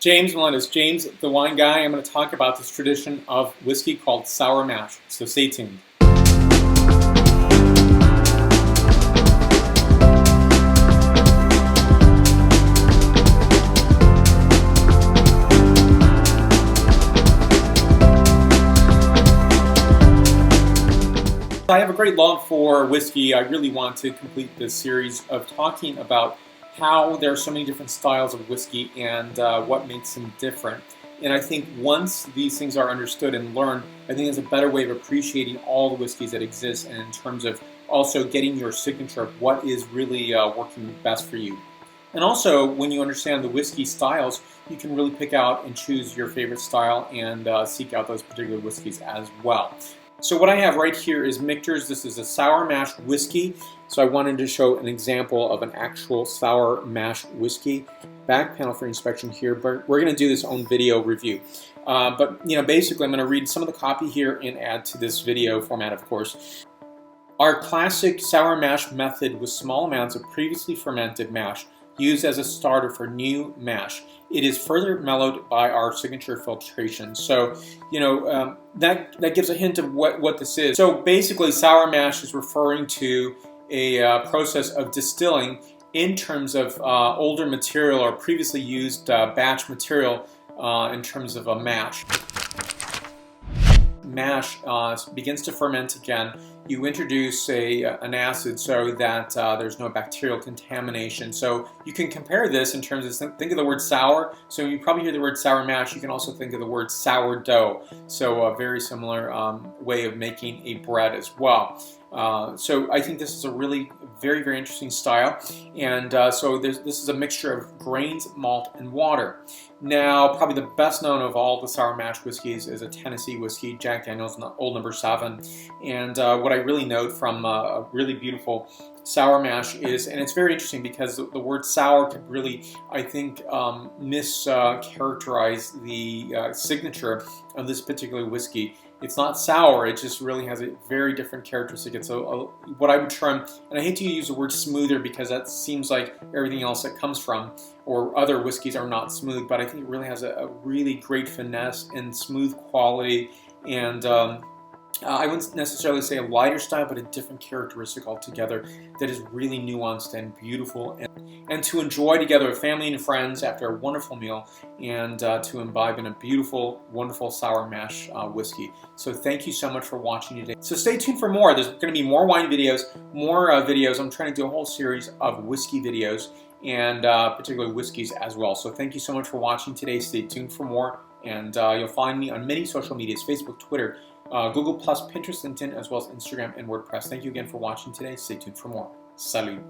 James Melendez, James the Wine Guy. I'm going to talk about this tradition of whiskey called sour mash, so stay tuned. I have a great love for whiskey. I really want to complete this series of talking about how there are so many different styles of whiskey and what makes them different. And I think once these things are understood and learned, I think it's a better way of appreciating all the whiskeys that exist, and in terms of also getting your signature of what is really working best for you. And also, when you understand the whiskey styles, you can really pick out and choose your favorite style and seek out those particular whiskeys as well. So what I have right here is Michters. This is a sour mash whiskey. So I wanted to show an example of an actual sour mash whiskey. Back panel for inspection here, but we're going to do this own video review. But basically I'm going to read some of the copy here and add to this video format, of course. Our classic sour mash method with small amounts of previously fermented mash used as a starter for new mash. It is further mellowed by our signature filtration. So, that gives a hint of what this is. So basically, sour mash is referring to a process of distilling in terms of older material or previously used batch material in terms of a mash. Mash begins to ferment again. You introduce an acid so that there's no bacterial contamination. So you can compare this in terms of, think of the word sour. So you probably hear the word sour mash. You can also think of the word sourdough. So a very similar way of making a bread as well. So I think this is a really very, very interesting style. And so this is a mixture of grains, malt, and water. Now, probably the best known of all the sour mash whiskeys is a Tennessee whiskey, Jack Daniel's Old No. 7. And what I really note from a really beautiful sour mash is, and it's very interesting because the word sour could really, I think, mischaracterize the signature of this particular whiskey. It's not sour, it just really has a very different characteristic. It's what I would term, and I hate to use the word smoother because that seems like everything else that comes from, or other whiskeys are not smooth, but I think it really has a really great finesse and smooth quality, and I wouldn't necessarily say a lighter style, but a different characteristic altogether that is really nuanced and beautiful, and to enjoy together with family and friends after a wonderful meal, and to imbibe in a beautiful, wonderful sour mash whiskey. So thank you so much for watching today. So stay tuned for more. There's going to be more wine videos, more videos. I'm trying to do a whole series of whiskey videos, and particularly whiskeys as well. So thank you so much for watching today. Stay tuned for more, and you'll find me on many social medias: Facebook, Twitter, Google+, Pinterest, LinkedIn, as well as Instagram and WordPress. Thank you again for watching today. Stay tuned for more. Salut.